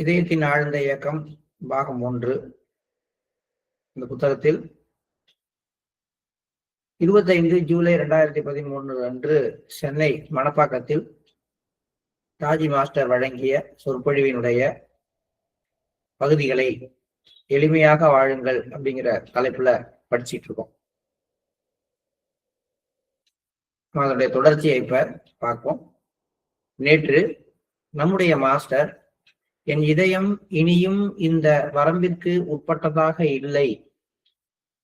இதயத்தின் ஆழ்ந்த இயக்கம் பாகம் 1. இந்த புத்தகத்தில் 25 ஜூலை 2013 அன்று சென்னை மணப்பாக்கத்தில் தாஜி மாஸ்டர் வழங்கிய சொற்பொழிவினுடைய பகுதிகளை எளிமையாக வாழுங்கள் அப்படிங்கிற தலைப்புல படிச்சிட்டு இருக்கோம். அதனுடைய தொடர்ச்சியை இப்ப பார்ப்போம். நேற்று நம்முடைய மாஸ்டர், என் இதயம் இனியும் இந்த வரம்பிற்கு உட்பட்டதாக இல்லை,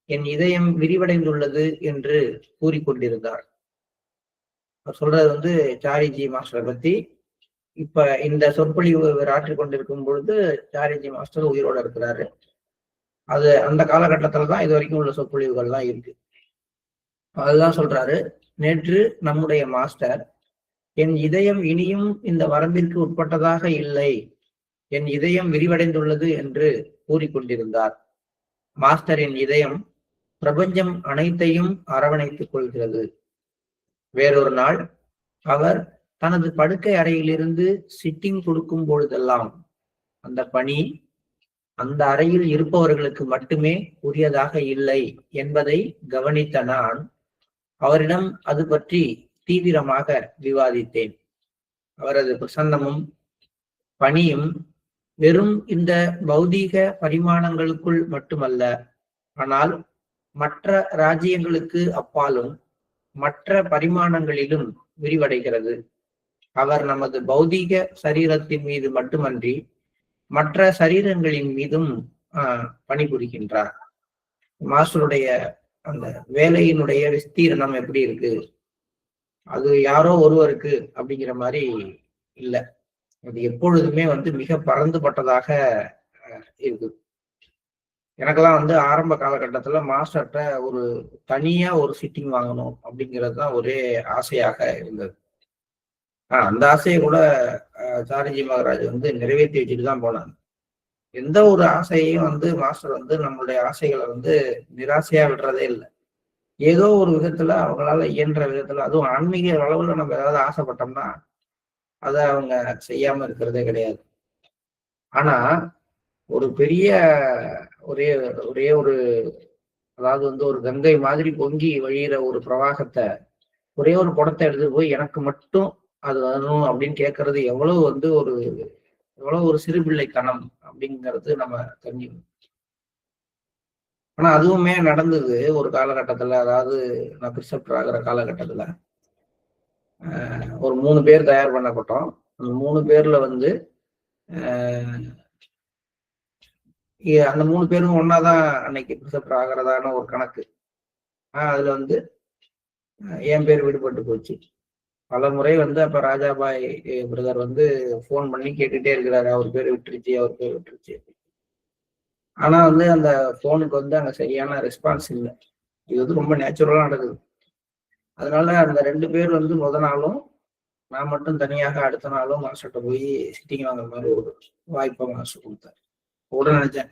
என் இதயம் விரிவடைந்துள்ளது என்று கூறிக்கொண்டிருந்தார். சொல்றது சாரிஜி மாஸ்டரை பத்தி. இப்ப இந்த சொற்பொழிவு ஆற்றிக் கொண்டிருக்கும் பொழுது சாரிஜி மாஸ்டர் உயிரோட இருக்கிறாரு. அது அந்த காலகட்டத்துலதான் இது வரைக்கும் உள்ள சொற்பொழிவுகள்லாம் இருக்கு. அதுதான் சொல்றாரு, நேற்று நம்முடைய மாஸ்டர், என் இதயம் இனியும் இந்த வரம்பிற்கு உட்பட்டதாக இல்லை, என் இதயம் விரிவடைந்துள்ளது என்று கூறிக்கொண்டிருந்தார். மாஸ்டரின் இதயம் பிரபஞ்சம் அனைத்தையும் அரவணைத்துக் கொள்கிறது. வேறொரு நாள் அவர் தனது படுக்கை அறையிலிருந்து சிட்டிங் கொடுக்கும் பொழுதெல்லாம் அந்த பணி அந்த அறையில் இருப்பவர்களுக்கு மட்டுமே உரியதாக இல்லை என்பதை கவனித்த நான் அவரிடம் அது பற்றி தீவிரமாக விவாதித்தேன். அவரது பிரசன்னமும் பணியும் வெறும் இந்த பௌதீக பரிமாணங்களுக்குள் மட்டுமல்ல, ஆனால் மற்ற ராஜ்யங்களுக்கு அப்பாலும் மற்ற பரிமாணங்களிலும் விரிவடைகிறது. அவர் நமது பௌதீக சரீரத்தின் மீது மட்டுமன்றி மற்ற சரீரங்களின் மீதும் பணிபுரிகின்றார். மாஸ்டருடைய அந்த வேலையினுடைய விஸ்தீரணம் எப்படி இருக்கு, அது யாரோ ஒருவருக்கு அப்படிங்கிற மாதிரி இல்லை. அது எப்பொழுதுமே மிக பரந்துபட்டதாக இருக்கு. எனக்கெல்லாம் ஆரம்ப காலகட்டத்துல மாஸ்டர்கிட்ட ஒரு தனியா ஒரு சிட்டிங் வாங்கணும் அப்படிங்கிறது தான் ஒரே ஆசையாக இருந்தது. அந்த ஆசையை கூட சாரிஜி மகராஜ் நிறைவேற்றி வச்சுட்டு தான் போனாங்க. எந்த ஒரு ஆசையையும் மாஸ்டர் நம்மளுடைய ஆசைகளை நிராசையா விடுறதே இல்லை. ஏதோ ஒரு விதத்துல அவங்களால இயன்ற விதத்துல, அதுவும் ஆன்மீக அளவுல நம்ம ஏதாவது ஆசைப்பட்டோம்னா அதை அவங்க செய்யாம இருக்கிறதே கிடையாது. ஆனா ஒரு பெரிய ஒரே ஒரே ஒரு அதாவது ஒரு கங்கை மாதிரி பொங்கி வழியிற ஒரு பிரவாகத்தை ஒரே ஒரு குடத்தை எடுத்து போய் எனக்கு மட்டும் அது வரணும் அப்படின்னு கேட்கறது எவ்வளவு ஒரு சிறுபிள்ளைத்தனம் அப்படிங்கிறது நம்ம தெரிஞ்சுக்கணும். ஆனா அதுவுமே நடந்தது ஒரு காலகட்டத்துல. அதாவது நான் பிரிசெப்டர் ஆகிற காலகட்டத்துல ஒரு 3 பேர் தயார் பண்ணப்பட்டோம். அந்த 3 பேர்ல அந்த 3 பேரும் ஒன்னாதான் அன்னைக்கு பிரிசெப்டர் ஆகிறதான ஒரு கணக்கு. அதுல என் பேர் விடுபட்டு போச்சு. பல முறை அப்ப ராஜாபாய் பிரதர் போன் பண்ணி கேட்டுட்டே இருக்கிறாரு, அவர் பேர் விட்டுருச்சு, அவர் பேர் விட்டுருச்சு. ஆனா அந்த போனுக்கு அங்க சரியான ரெஸ்பான்ஸ் இல்லை. இது ரொம்ப நேச்சுரலா நடக்குது. அதனால அந்த 2 பேர் முத நாளும் நான் மட்டும் தனியாக அடுத்த நாளும் மாஸ்டர்கிட்ட போய் சிட்டிங் வாங்குற மாதிரி ஒரு வாய்ப்பை மாஸ்டர் கொடுத்தாரு. கூட நினைச்சேன்,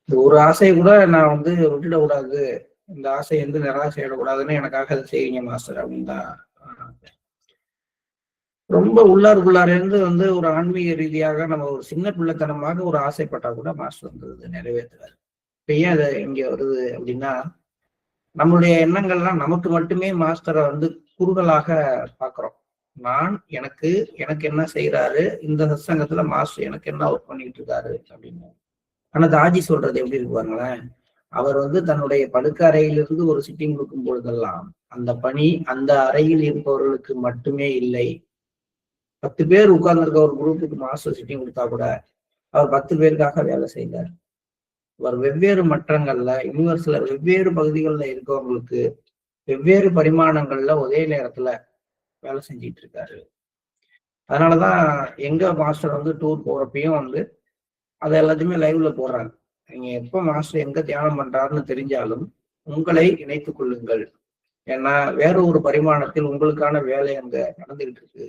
இந்த ஒரு ஆசையை கூட நான் விட்டுடக்கூடாது, இந்த ஆசை நிராசையிடக்கூடாதுன்னு எனக்காக அதை செய்வீங்க மாஸ்டர் அப்படின்னு தான். ரொம்ப உள்ளாருக்குள்ளார இருந்து ஒரு ஆன்மீக ரீதியாக நம்ம ஒரு சின்ன பிள்ளைத்தனமாக ஒரு ஆசைப்பட்டா கூட மாஸ்டர் நிறைவேற்றுறாரு. இப்ப ஏன் அது இங்க வருது அப்படின்னா, நம்மளுடைய எண்ணங்கள்லாம் நமக்கு மட்டுமே மாஸ்டரை குறுகலாக பாக்குறோம். நான் எனக்கு என்ன செய்யறாரு, இந்த சத்சங்கத்துல மாஸ்டர் எனக்கு என்ன ஒர்க் பண்ணிட்டு இருக்காரு அப்படின்னு. ஆனா தாஜி சொல்றது எப்படி இருக்கு பாருங்களேன். அவர் தன்னுடைய படுக்கை அறையிலிருந்து ஒரு சிட்டிங் கொடுக்கும் பொழுதெல்லாம் அந்த பணி அந்த அறையில் இருப்பவர்களுக்கு மட்டுமே இல்லை. 10 பேர் உட்கார்ந்துருக்க ஒரு குரூப்புக்கு மாஸ்டர் சிட்டிங் கொடுத்தா கூட அவர் 10 பேருக்காக வேலை செய்தார். அவர் வெவ்வேறு மட்டங்கள்ல யூனிவர்ஸ்ல வெவ்வேறு பகுதிகளில் இருக்கவங்களுக்கு வெவ்வேறு பரிமாணங்கள்ல ஒரே நேரத்துல வேலை செஞ்சிட்டு இருக்காரு. அதனாலதான் எங்க மாஸ்டர் டூர் போறப்பையும் அதை எல்லாத்தையுமே லைவ்ல போடுறாங்க. நீங்க எப்ப மாஸ்டர் எங்க தியானம் பண்றாருன்னு தெரிஞ்சாலும் உங்களை இணைத்துக் கொள்ளுங்கள். ஏன்னா வேற ஒரு பரிமாணத்தில் உங்களுக்கான வேலை அங்க நடந்துகிட்டு இருக்கு.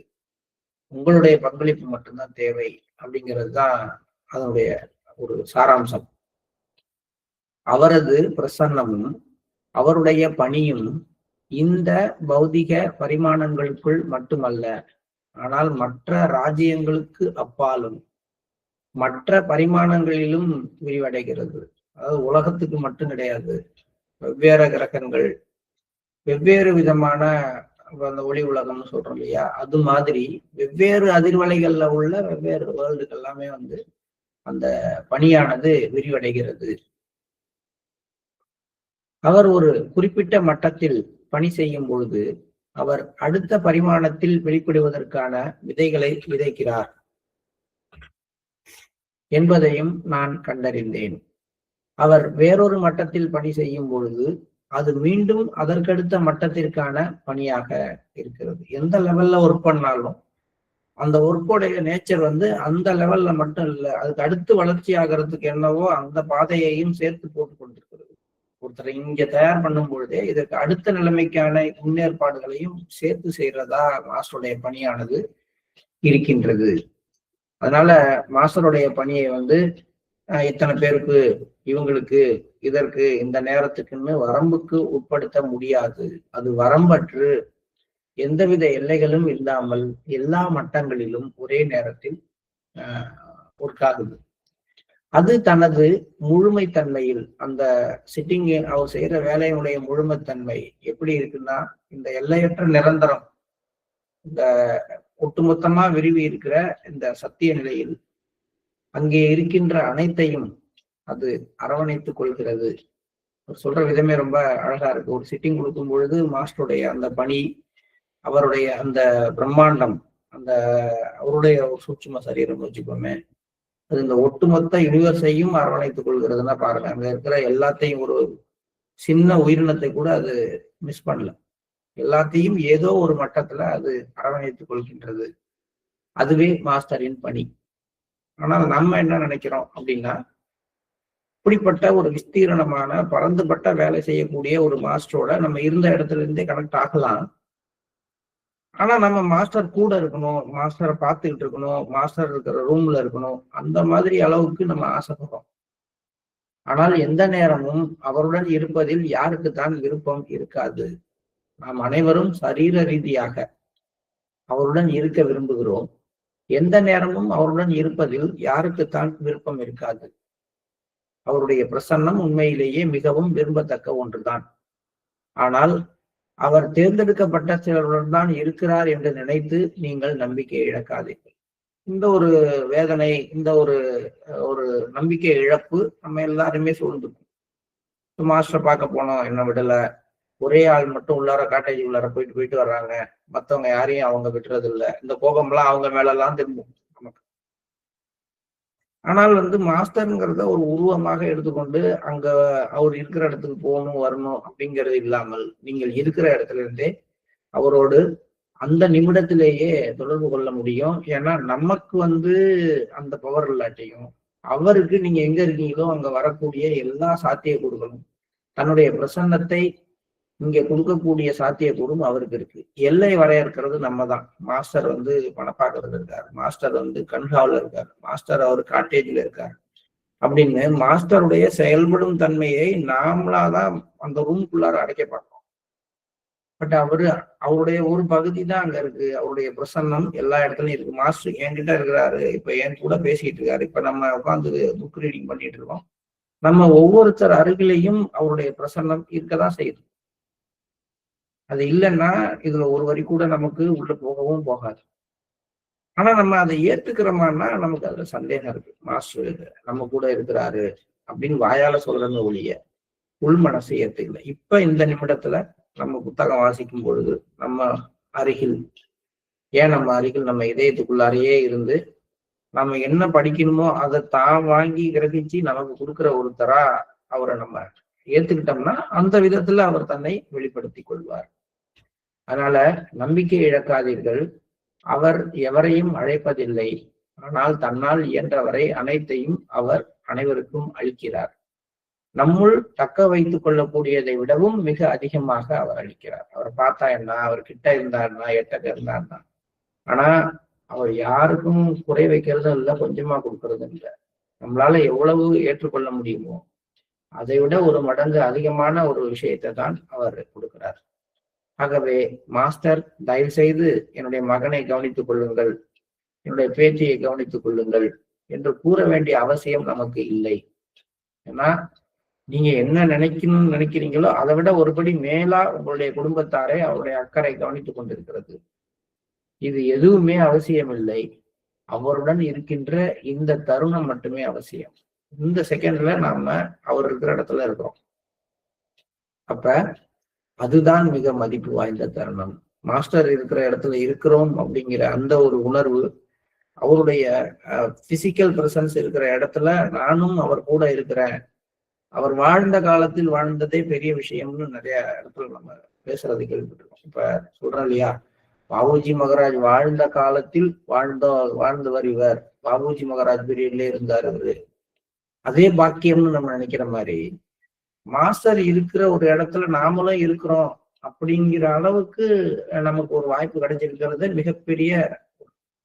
உங்களுடைய பங்களிப்பு மட்டும்தான் தேவை அப்படிங்கிறது தான் அதனுடைய ஒரு சாராம்சம். அவரது பிரசன்னமும் அவருடைய பணியும் இந்த பௌதிக பரிமாணங்களுக்குள் மட்டுமல்ல, ஆனால் மற்ற ராஜ்யங்களுக்கு அப்பாலும் மற்ற பரிமாணங்களிலும் விரிவடைகிறது. அதாவது உலகத்துக்கு மட்டும் கிடையாது, வெவ்வேறு கிரகங்கள், வெவ்வேறு விதமான அந்த ஒளி உலகம்னு சொல்றோம் இல்லையா, அது மாதிரி வெவ்வேறு அதிர்வலைகள்ல உள்ள வெவ்வேறு வேர்ல்டுகள் எல்லாமே வந்து அந்த பணியானது விரிவடைகிறது. அவர் ஒரு குறிப்பிட்ட மட்டத்தில் பணி செய்யும் பொழுது அவர் அடுத்த பரிமாணத்தில் வெளிப்படுவதற்கான விதைகளை விதைக்கிறார் என்பதையும் நான் கண்டறிந்தேன். அவர் வேறொரு மட்டத்தில் பணி செய்யும் பொழுது அது மீண்டும் அதற்கடுத்த மட்டத்திற்கான பணியாக இருக்கிறது. எந்த லெவல்ல ஒர்க் பண்ணாலும் அந்த ஒர்க்கோடைய நேச்சர் வந்து அந்த லெவல்ல மட்டும் இல்லை, அதுக்கு அடுத்து வளர்ச்சி ஆகிறதுக்கு என்னவோ அந்த பாதையையும் சேர்த்து போட்டு கொண்டிருக்கிறது. ஒருத்தரை இங்க தயார் பண்ணும் பொழுதே இதற்கு அடுத்த நிலைமைக்கான முன்னேற்பாடுகளையும் சேர்த்து செய்யறதா மாஸ்டருடைய பணியானது இருக்கின்றது. அதனால மாஸ்டருடைய பணியை வந்து இத்தனை பேருக்கு, இவங்களுக்கு, இதற்கு, இந்த நேரத்துக்குன்னு வரம்புக்கு உட்படுத்த முடியாது. அது வரம்பற்று எந்தவித எல்லைகளும் இல்லாமல் எல்லா மட்டங்களிலும் ஒரே நேரத்தில் ஒர்க் ஆகுது. அது தனது முழுமைத்தன்மையில் அந்த சிட்டிங் அவர் செய்யற வேலையினுடைய முழுமைத்தன்மை எப்படி இருக்குன்னா, இந்த எல்லையற்ற நிரந்தரம், இந்த ஒட்டுமொத்தமா விரிவி இருக்கிற இந்த சத்திய நிலையில் அங்கே இருக்கின்ற அனைத்தையும் அது அரவணைத்துக் கொள்கிறது. சொல்ற விதமே ரொம்ப அழகா இருக்கு. ஒரு சிட்டிங் கொடுக்கும் பொழுது மாஸ்டருடைய அந்த பணி, அவருடைய அந்த பிரம்மாண்டம், அந்த அவருடைய சூட்சும சரீரம் வச்சுக்கோமே, அது இந்த ஒட்டுமொத்த யூனிவர்ஸையும் அரவணைத்துக் கொள்கிறதுனா பாருங்க. அங்க இருக்கிற எல்லாத்தையும், ஒரு சின்ன உயிரினத்தை கூட அது மிஸ் பண்ணல. எல்லாத்தையும் ஏதோ ஒரு மட்டத்துல அது அரவணைத்துக் கொள்கின்றது. அதுவே மாஸ்டரின் பணி. ஆனால் நம்ம என்ன நினைக்கிறோம் அப்படின்னா, இப்படிப்பட்ட ஒரு விஸ்தீரணமான பரந்துபட்ட வேலை செய்யக்கூடிய ஒரு மாஸ்டரோட நம்ம இருந்த இடத்துல இருந்தே கனெக்ட் ஆகலாம். ஆனா நம்ம மாஸ்டர் கூட இருக்கணும், மாஸ்டரை பார்த்துக்கிட்டு இருக்கணும், மாஸ்டர் இருக்கிற ரூம்ல இருக்கணும், அந்த மாதிரி அளவுக்கு நம்ம ஆசைப்படுறோம். ஆனால் எந்த நேரமும் அவருடன் இருப்பதில் யாருக்கு தான் விருப்பம் இருக்காது? நாம் அனைவரும் சரீர ரீதியாக அவருடன் இருக்க விரும்புகிறோம். எந்த நேரமும் அவருடன் இருப்பதில் யாருக்குத்தான் விருப்பம் இருக்காது? அவருடைய பிரசன்னம் உண்மையிலேயே மிகவும் விரும்பத்தக்க ஒன்றுதான். ஆனால் அவர் தேர்ந்தெடுக்கப்பட்ட சிலருடன் தான் இருக்கிறார் என்று நினைத்து நீங்கள் நம்பிக்கை இழக்காதீர்கள். இந்த ஒரு வேதனை, இந்த ஒரு ஒரு நம்பிக்கை இழப்பு நம்ம எல்லாருமே சூழ்ந்துக்கும். மாஸ்டர் பார்க்க போனோம், என்ன விடல, ஒரே ஆள் மட்டும் உள்ளார காட்டேஜ் உள்ளார போயிட்டு வர்றாங்க, மத்தவங்க யாரையும் அவங்க விட்டுறது இல்லை, இந்த கோபம்லாம் அவங்க மேலெல்லாம் திரும்பும் நமக்கு. ஆனால் வந்து மாஸ்டருங்கிறத ஒரு உருவமாக எடுத்துக்கொண்டு அங்க அவர் இருக்கிற இடத்துக்கு போகணும் வரணும் அப்படிங்கிறது இல்லாமல், நீங்கள் இருக்கிற இடத்துல இருந்தே அவரோடு அந்த நிமிடத்திலேயே தொடர்பு கொள்ள முடியும். ஏன்னா நமக்கு வந்து அந்த பவர் இல்லாட்டியும் அவருக்கு நீங்க எங்க இருக்கீங்களோ அங்க வரக்கூடிய எல்லா சாத்தியக்கூறுகளும், தன்னுடைய பிரசன்னத்தை இங்க கொடுக்கக்கூடிய சாத்தியக்கூறும் அவருக்கு இருக்கு. எல்லை வரையறுக்கிறது நம்ம தான். மாஸ்டர் வந்து பணப்பாக்குறது இருக்காரு, மாஸ்டர் வந்து கன்ஹாவில் இருக்காரு, மாஸ்டர் அவர் காட்டேஜ்ல இருக்காரு அப்படின்னு மாஸ்டருடைய செயல்படும் தன்மையை நாமளாதான் அந்த ரூம்குள்ளார அடைக்க பார்க்கணும். பட் அவருடைய ஒரு பகுதி தான் அங்க இருக்கு. அவருடைய பிரசன்னம் எல்லா இடத்துலயும் இருக்கு. மாஸ்டர் என்கிட்ட இருக்கிறாரு, இப்ப என் கூட பேசிட்டு இருக்காரு, இப்ப நம்ம உட்காந்து புக் ரீடிங் பண்ணிட்டு இருக்கோம். நம்ம ஒவ்வொருத்தர் அருகிலையும் அவருடைய பிரசன்னம் இருக்கதான் செய்யுது. அது இல்லைன்னா இதுல ஒரு வரி கூட நமக்கு உள்ள போகவும் போகாது. ஆனா நம்ம அதை ஏத்துக்கிறோமான்னா நமக்கு அதுல சந்தேகம் இருக்கு. மாஸ்டர் நம்ம கூட இருக்கிறாரு அப்படின்னு வாயால சொல்றங்க ஒழிய உள் மனசை ஏத்துக்கல. இப்ப இந்த நிமிடத்துல நம்ம புத்தகம் வாசிக்கும் பொழுது நம்ம அருகில், நம்ம அருகில் நம்ம இதயத்துக்குள்ளாரையே இருந்து நம்ம என்ன படிக்கணுமோ அதை தான் வாங்கி கிரகிச்சு நமக்கு கொடுக்குற ஒருத்தரா அவரை நம்ம ஏத்துக்கிட்டோம்னா அந்த விதத்துல அவர் தன்னை வெளிப்படுத்தி கொள்வார். அதனால நம்பிக்கை இழக்காதீர்கள். அவர் எவரையும் அழைப்பதில்லை, ஆனால் தன்னால் இயன்றவரை அனைத்தையும் அவர் அனைவருக்கும் அளிக்கிறார். நம்முள் தக்க வைத்துக் கொள்ளக்கூடியதை விடவும் மிக அதிகமாக அவர் அளிக்கிறார். அவர் பார்த்தா என்ன, அவர் கிட்ட இருந்தாருன்னா, எட்டக்க இருந்தாருன்னா, ஆனா அவர் யாருக்கும் குறை வைக்கிறதும் இல்லை, கொஞ்சமா கொடுக்கறதும் இல்லை. நம்மளால எவ்வளவு ஏற்றுக்கொள்ள முடியுமோ அதை விட ஒரு மடங்கு அதிகமான ஒரு விஷயத்தை தான் அவர் கொடுக்கிறார். ஆகவே மாஸ்டர், தயவு செய்து என்னுடைய மகனை கவனித்துக் கொள்ளுங்கள், என்னுடைய பேத்தியை கவனித்துக் கொள்ளுங்கள். என்று கூற வேண்டிய அவசியம் நமக்கு இல்லை. ஏன்னா நீங்க என்ன நினைக்கிறீங்களோ அதை விட ஒருபடி மேலா உங்களுடைய குடும்பத்தாரை அவருடைய அக்கறை கவனித்துக் கொண்டிருக்கிறது. இது எதுவுமே அவசியம் இல்லை. அவருடன் இருக்கின்ற இந்த தருணம் மட்டுமே அவசியம். இந்த செகண்ட்ல நாம அவர் இருக்கிற இடத்துல இருக்கிறோம். அப்ப அதுதான் மிக மதிப்பு வாய்ந்த தருணம். மாஸ்டர் இருக்கிற இடத்துல இருக்கிறோம் அப்படிங்கிற அந்த ஒரு உணர்வு, அவருடைய பிசிக்கல் பிரசன்ஸ் இருக்கிற இடத்துல நானும் அவர் கூட இருக்கிறேன், அவர் வாழ்ந்த காலத்தில் வாழ்ந்ததே பெரிய விஷயம்னு நிறைய இடத்துல நம்ம பேசுறது கேள்விப்பட்டிருக்கோம். இப்ப சொல்றோம் இல்லையா, பாபுஜி மகராஜ் வாழ்ந்த காலத்தில் வாழ்ந்தவர் இவர், பாபுஜி மகராஜ் பீரியட்ல இருந்தார் அவரு. அதே பாக்கியம்னு நம்ம நினைக்கிற மாதிரி மாஸ்டர் இருக்கிற ஒரு இடத்துல நாமளும் இருக்கிறோம் அப்படிங்கிற அளவுக்கு நமக்கு ஒரு வாய்ப்பு கிடைச்சிருக்கிறது மிகப்பெரிய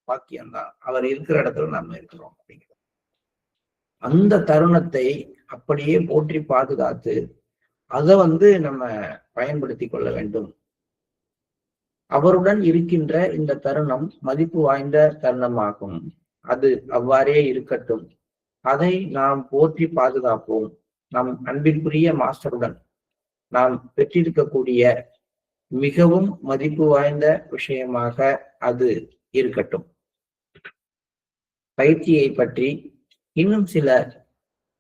பாக்கியம்தான். அவர் இருக்கிற இடத்துல நாம இருக்கிறோம் அப்படிங்கிற அந்த தருணத்தை அப்படியே போற்றி பாதுகாத்து அதை நம்ம பயன்படுத்தி கொள்ள வேண்டும். அவருடன் இருக்கின்ற இந்த தருணம் மதிப்பு வாய்ந்த தருணமாகும். அது அவ்வாறே இருக்கட்டும். அதை நாம் போற்றி பாதுகாப்போம். நம் அன்பிற்குரிய மாஸ்டருடன் நாம் பெற்றிருக்கக்கூடிய மிகவும் மதிப்பு வாய்ந்த விஷயமாக அது இருக்கட்டும். பயிற்சியை பற்றி இன்னும்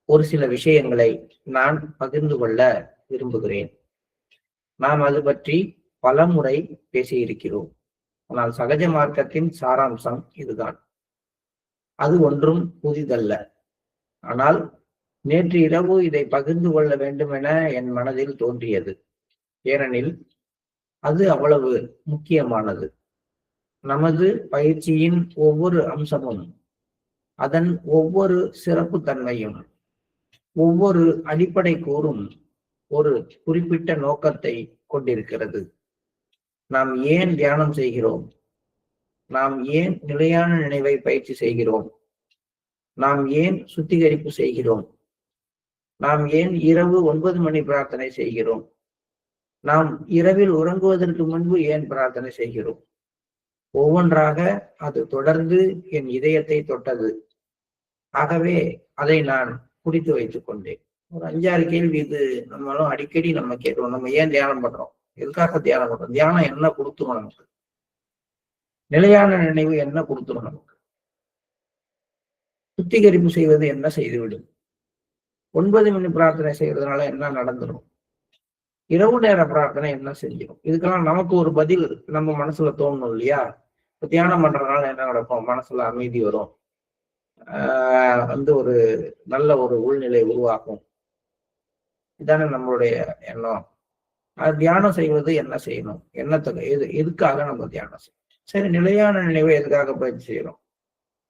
ஒரு சில விஷயங்களை நான் பகிர்ந்து கொள்ள விரும்புகிறேன். நாம் அது பற்றி பல முறை பேசியிருக்கிறோம். ஆனால் சகஜ மார்க்கத்தின் சாராம்சம் இதுதான். அது ஒன்றும் புதிதல்ல. ஆனால் நேற்று இரவு இதை பகிர்ந்து கொள்ள வேண்டும் என என் மனதில் தோன்றியது. ஏனெனில் அது அவ்வளவு முக்கியமானது. நமது பயிற்சியின் ஒவ்வொரு அம்சமும், அதன் ஒவ்வொரு சிறப்பு தன்மையும், ஒவ்வொரு அடிப்படை கூறும் ஒரு குறிப்பிட்ட நோக்கத்தை கொண்டிருக்கிறது. நாம் ஏன் தியானம் செய்கிறோம்? நாம் ஏன் நிலையான நினைவை பயிற்சி செய்கிறோம்? நாம் ஏன் சுத்திகரிப்பு செய்கிறோம்? நாம் ஏன் இரவு 9 மணி பிரார்த்தனை செய்கிறோம்? நாம் இரவில் உறங்குவதற்கு முன்பு ஏன் பிரார்த்தனை செய்கிறோம்? ஒவ்வொன்றாக அது தொடர்ந்து என் இதயத்தை தொட்டது. ஆகவே அதை நான் குடித்து வைத்துக் கொண்டேன். ஒரு 5-6 கேள்வி இது நம்மளும் அடிக்கடி நம்ம கேட்கிறோம். நம்ம ஏன் தியானம் பண்றோம்? எதுக்காக தியானம் பண்றோம்? தியானம் என்ன கொடுத்துரும் நமக்கு? நிலையான நினைவு என்ன கொடுத்துரும் நமக்கு? சுத்திகரிப்பு செய்வது என்ன செய்துவிடும்? 9 மணி பிரார்த்தனை செய்யறதுனால என்ன நடந்துடும்? இரவு நேர பிரார்த்தனை என்ன செஞ்சிடும்? இதுக்கெல்லாம் நமக்கு ஒரு பதில் நம்ம மனசுல தோணணும் இல்லையா? இப்ப தியானம் பண்றதுனால என்ன நடக்கும்? மனசுல அமைதி வரும், ஒரு நல்ல ஒரு உள்நிலை உருவாக்கும். இதானே நம்மளுடைய எண்ணம். தியானம் செய்வது என்ன செய்யணும்? எதுக்காக நம்ம தியானம் செய்யணும்? சரி, நிலையான நினைவை எதுக்காக பயிற்சி செய்யறோம்?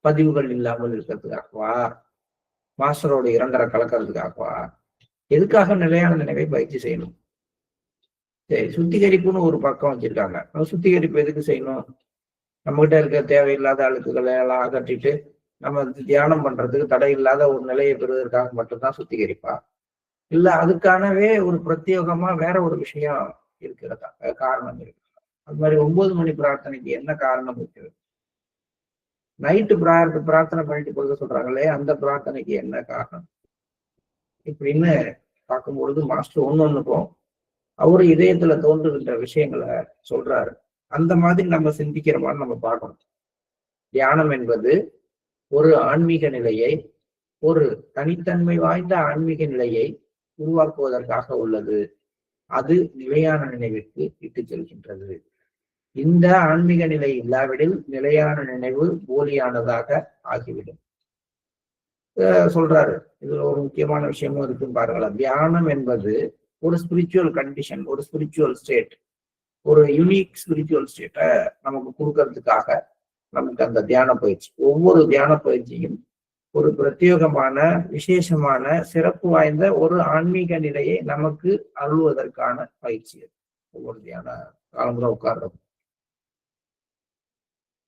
பதிவுகள் இல்லாமல் இருக்கிறதுக்காகவா? மாஸ்டரோட 2.5 கலக்கிறதுக்காகவா? எதுக்காக நிலையான நினைவை பயிற்சி செய்யணும்? சரி, சுத்திகரிப்புன்னு ஒரு பக்கம் வச்சிருக்காங்க. சுத்திகரிப்பு எதுக்கு செய்யணும்? நம்ம கிட்ட இருக்க தேவையில்லாத அழுக்குகளை எல்லாம் அகற்றிட்டு நம்ம தியானம் பண்றதுக்கு தடை இல்லாத ஒரு நிலையை பெறுவதற்காக மட்டும்தான் சுத்திகரிப்பா? இல்ல அதுக்கானவே ஒரு பிரத்யேகமா வேற ஒரு விஷயம் இருக்கிறதா? காரணம் இருக்கு. அது மாதிரி 9 மணி பிரார்த்தனைக்கு என்ன காரணம் இருக்கிறது? நைட்டு பிரார்த்தனை பண்ணிட்டு கொடுக்க சொல்றாங்களே, அந்த பிரார்த்தனைக்கு என்ன காரணம்? இப்படின்னு பார்க்கும்பொழுது மாஸ்டர் ஒன்னொன்னுக்கும் அவரு இதயத்துல தோன்றுகின்ற விஷயங்களை சொல்றாரு. அந்த மாதிரி நம்ம சிந்திக்கிறோமான்னு நம்ம பார்க்கணும். தியானம் என்பது ஒரு ஆன்மீக நிலையை, ஒரு தனித்தன்மை வாய்ந்த ஆன்மீக நிலையை உருவாக்குவதற்காக உள்ளது. அது நிலையான நினைவிற்கு இட்டு செல்கின்றது. இந்த ஆன்மீக நிலை இல்லாவிடில் நிலையான நினைவு போலியானதாக ஆகிவிடும். சொல்றாரு. இதுல ஒரு முக்கியமான விஷயமும் இருக்குன்னு பாருங்களேன். தியானம் என்பது ஒரு ஸ்பிரிச்சுவல் கண்டிஷன், ஒரு ஸ்பிரிச்சுவல் ஸ்டேட், ஒரு யூனிக் ஸ்பிரிச்சுவல் ஸ்டேட்டை நமக்கு கொடுக்கறதுக்காக நமக்கு அந்த தியான பயிற்சி, ஒவ்வொரு தியான பயிற்சியும் ஒரு பிரத்யேகமான விசேஷமான சிறப்பு வாய்ந்த ஒரு ஆன்மீக நிலையை நமக்கு அருள்வதற்கான பயிற்சி. ஒவ்வொரு தியான காலமுறை உட்கார்றது.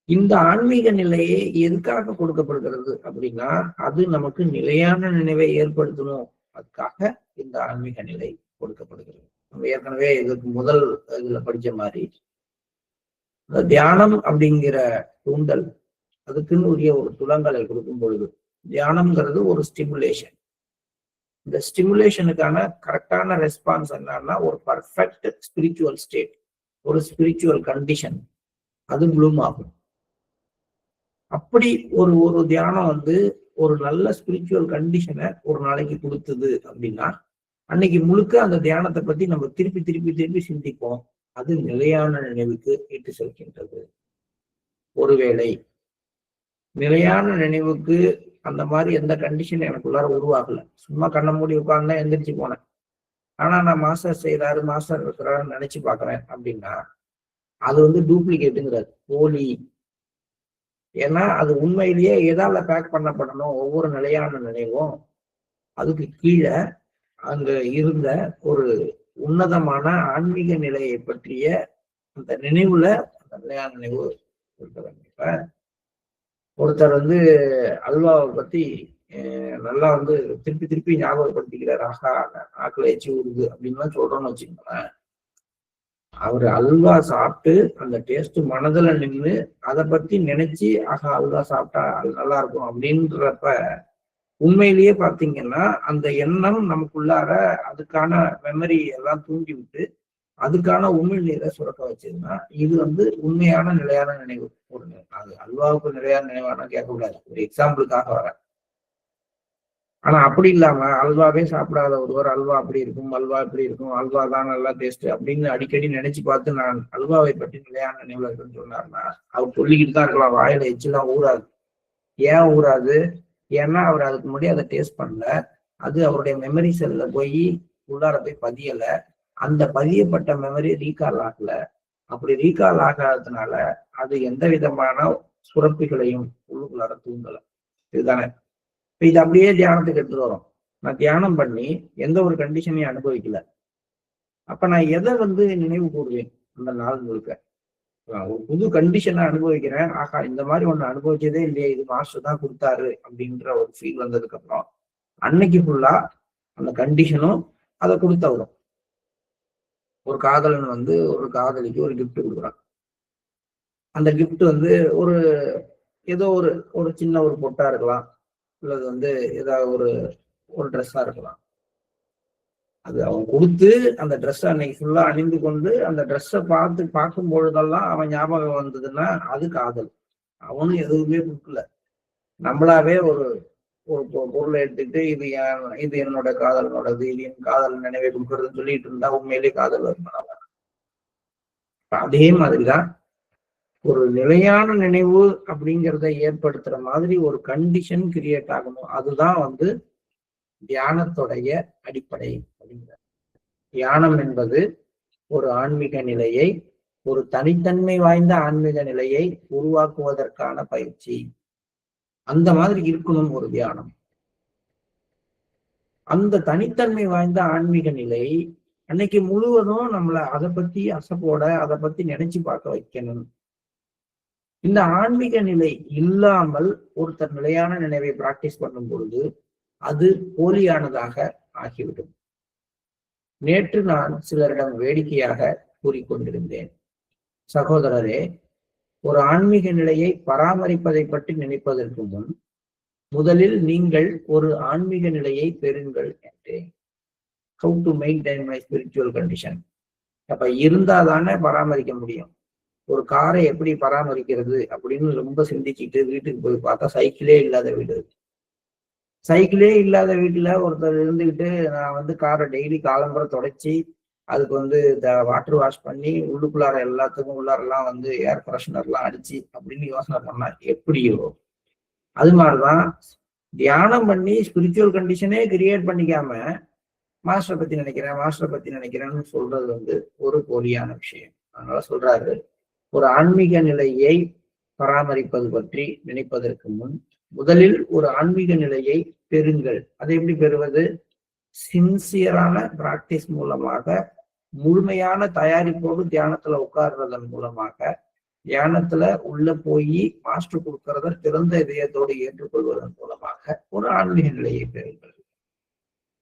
இந்த ஆன்மீக நிலையை எதுக்காக கொடுக்கப்படுகிறது அப்படின்னா, அது நமக்கு நிலையான நினைவை ஏற்படுத்தணும். அதுக்காக இந்த ஆன்மீக நிலை கொடுக்கப்படுகிறது. நம்ம ஏற்கனவே இதுக்கு முதல் இதுல படிச்ச மாதிரி தியானம் அப்படிங்கிற தூண்டல் அதுக்குன்னு உரிய ஒரு துலங்களை கொடுக்கும் பொழுது தியானம்ங்கிறது ஒரு ஸ்டிமுலேஷன். இந்த ஸ்டிமுலேஷனுக்கான கரெக்டான ரெஸ்பான்ஸ் என்னன்னா ஒரு பர்ஃபெக்ட் ஸ்பிரிச்சுவல் ஸ்டேட், ஒரு ஸ்பிரிச்சுவல் கண்டிஷன், அது ப்ளூம் ஆகும். அப்படி ஒரு ஒரு தியானம் வந்து ஒரு நல்ல ஸ்பிரிச்சுவல் கண்டிஷனை ஒரு நாளைக்கு கொடுத்தது அப்படின்னா அன்னைக்கு முழுக்க அந்த தியானத்தை பத்தி நம்ம திருப்பி திருப்பி திருப்பி சிந்திப்போம். அது நிலையான நினைவுக்கு இட்டு செல்கின்றது. ஒருவேளை நிலையான நினைவுக்கு அந்த மாதிரி எந்த கண்டிஷன் எனக்குள்ளார உருவாகல, சும்மா கண்ண மூடி உட்கார்ந்தா எந்திரிச்சு போனேன், ஆனா நான் மாஸ்டர் செய்யறாரு மாஸ்டர் இருக்கிறாருன்னு நினைச்சு பாக்குறேன் அப்படின்னா அது வந்து டூப்ளிகேட்டுங்கிறாரு, போலி. ஏன்னா அது உண்மையிலேயே எதால பேக் பண்ணப்படணும், ஒவ்வொரு நிலையான நினைவும் அதுக்கு கீழே அங்க இருந்த ஒரு உன்னதமான ஆன்மீக நிலையை பற்றிய அந்த நினைவுல அந்த நிலையான நினைவு இருக்கிறாங்க. இப்ப ஒருத்தர் வந்து அல்வாவை பத்தி நல்லா வந்து திருப்பி திருப்பி ஞாபகப்படுத்திக்கிறார், ஆகா ஆக்களை எச்சி விடுது அப்படின்லாம் சொல்றோம்னு வச்சுக்கோங்களேன். அவரு அல்வா சாப்பிட்டு அந்த டேஸ்ட் மனதுல நின்று அதை பத்தி நினைச்சு ஆகா அல்வா சாப்பிட்டா அது நல்லா இருக்கும் அப்படின்றப்ப உண்மையிலேயே பாத்தீங்கன்னா அந்த எண்ணம் நமக்குள்ளார அதுக்கான மெமரி எல்லாம் தூண்டி விட்டு அதுக்கான உமிழ் நீரை சுரக்க வச்சதுன்னா இது வந்து உண்மையான நிலையான நினைவு. ஒரு அது அல்வாவுக்கு நிலையான நினைவானா கேட்கக்கூடாது, ஒரு எக்ஸாம்பிளுக்காக வர. ஆனா அப்படி இல்லாம அல்வாவே சாப்பிடாத ஒருவர் அல்வா அப்படி இருக்கும், அல்வா இப்படி இருக்கும், அல்வா தான் நல்லா டேஸ்ட் அப்படின்னு அடிக்கடி நினைச்சு பார்த்து நான் அல்வாவை பற்றி நிலையான நினைவுல இருக்குன்னு சொன்னார்னா அவர் சொல்லிக்கிட்டு தான் இருக்கலாம், வாயில எச்செல்லாம் ஊறாது. ஏன் ஊறாது? ஏன்னா அவர் அதுக்கு முன்னாடி அதை டேஸ்ட் பண்ணல, அது அவருடைய மெமரி செல்ல போய் உள்ளார போய் பதியல, அந்த பதியப்பட்ட மெமரி ரீகால் ஆகல. அப்படி ரீகால் ஆகாததுனால அது எந்த விதமான சுரப்பிகளையும் உள்ளுக்குள்ளார தூண்டல. இதுதானே. இது அப்படியே தியானத்துக்கு எடுத்துட்டு வரும். நான் தியானம் பண்ணி எந்த ஒரு கண்டிஷனையும் அனுபவிக்கல, அப்ப நான் எதை வந்து நினைவு கூறுவேன் அந்த நாள் முழுக்க? ஒரு புது கண்டிஷனை அனுபவிக்கிறேன், ஆகா இந்த மாதிரி ஒண்ணு அனுபவிச்சதே இல்லையே, இது மாஸ்டர் தான் கொடுத்தாரு அப்படின்ற ஒரு ஃபீல் வந்ததுக்கு அப்புறம் அன்னைக்கு ஃபுல்லா அந்த கண்டிஷனும் அதை கொடுத்தவரும். ஒரு காதலன் வந்து ஒரு காதலிக்கு ஒரு கிஃப்ட் கொடுக்குறான். அந்த கிஃப்ட் வந்து ஒரு ஏதோ ஒரு ஒரு சின்ன ஒரு பொட்டா இருக்கலாம், இல்லது வந்து ஏதாவது ஒரு ஒரு ட்ரெஸ்ஸா இருக்கலாம். அது அவன் கொடுத்து அந்த ட்ரெஸ் அன்னைக்கு ஃபுல்லா அணிந்து கொண்டு அந்த ட்ரெஸ்ஸை பார்க்கும் பொழுதெல்லாம் அவன் ஞாபகம் வந்ததுன்னா அது காதல். அவனும் எதுவுமே கொடுக்கல, நம்மளாவே ஒரு ஒரு பொருளை எடுத்துட்டு இது என்னோட காதலனோடது, இது என் காதல் நினைவை கொடுக்கறதுன்னு சொல்லிட்டு இருந்தா உண்மையிலேயே காதல் வரும். அதே மாதிரிதான் ஒரு நிலையான நினைவு அப்படிங்கிறத ஏற்படுத்துற மாதிரி ஒரு கண்டிஷன் கிரியேட் ஆகணும். அதுதான் வந்து தியானத்துடைய அடிப்படை அப்படிங்கிற. தியானம் என்பது ஒரு ஆன்மீக நிலையை, ஒரு தனித்தன்மை வாய்ந்த ஆன்மீக நிலையை உருவாக்குவதற்கான பயிற்சி. அந்த மாதிரி இருக்கணும் ஒரு தியானம். அந்த தனித்தன்மை வாய்ந்த ஆன்மீக நிலை அன்னைக்கு முழுவதும் நம்மளை அதை பத்தி அசைப்போட அதை பத்தி நினைச்சு பார்க்க வைக்கணும். இந்த ஆன்மீக நிலை இல்லாமல் ஒருத்தர் நிலையான நினைவை பிராக்டிஸ் பண்ணும் பொழுது அது போலியானதாக ஆகிவிடும். நேற்று நான் சிலரிடம் வேடிக்கையாக கூறிக்கொண்டிருந்தேன், சகோதரரே, ஒரு ஆன்மீக நிலையை பராமரிப்பதை பற்றி நினைப்பதற்கு முன் முதலில் நீங்கள் ஒரு ஆன்மீக நிலையை பெறுங்கள் என்றேன். How to maintain my spiritual condition. அப்ப இருந்தாதானே பராமரிக்க முடியும். ஒரு காரை எப்படி பராமரிக்கிறது அப்படின்னு ரொம்ப சிந்திச்சுட்டு வீட்டுக்கு போய் பார்த்தா சைக்கிளே இல்லாத வீடு. சைக்கிளே இல்லாத வீட்டுல ஒருத்தர் இருந்துகிட்டு நான் வந்து காரை டெய்லி காலம்புற தொடச்சி அதுக்கு வந்து இந்த வாட்டர் வாஷ் பண்ணி உள்ளுக்குள்ளார எல்லாத்துக்கும் உள்ளாரெல்லாம் வந்து ஏர் ஃப்ரெஷ்னர்லாம் அடிச்சு அப்படின்னு யோசனை பண்ணா எப்படியோ அது மாதிரிதான் தியானம் பண்ணி ஸ்பிரிச்சுவல் கண்டிஷனே கிரியேட் பண்ணிக்காம மாஸ்டரை பத்தி நினைக்கிறேன்னு சொல்றது வந்து ஒரு போலியான விஷயம். அதனால சொல்றாரு, ஒரு ஆன்மீக நிலையை பராமரிப்பது பற்றி நினைப்பதற்கு முன் முதலில் ஒரு ஆன்மீக நிலையை பெறுங்கள். அதை எப்படி பெறுவது? சின்சியரான பிராக்டிஸ் மூலமாக, முழுமையான தயாரிப்போடு தியானத்துல உட்கார்றதன் மூலமாக, தியானத்துல உள்ள போய் மாஸ்டர் கொடுக்கறத திறந்த இதயத்தோடு ஏற்றுக்கொள்வதன் மூலமாக ஒரு ஆன்மீக நிலையை பெறுங்கள்.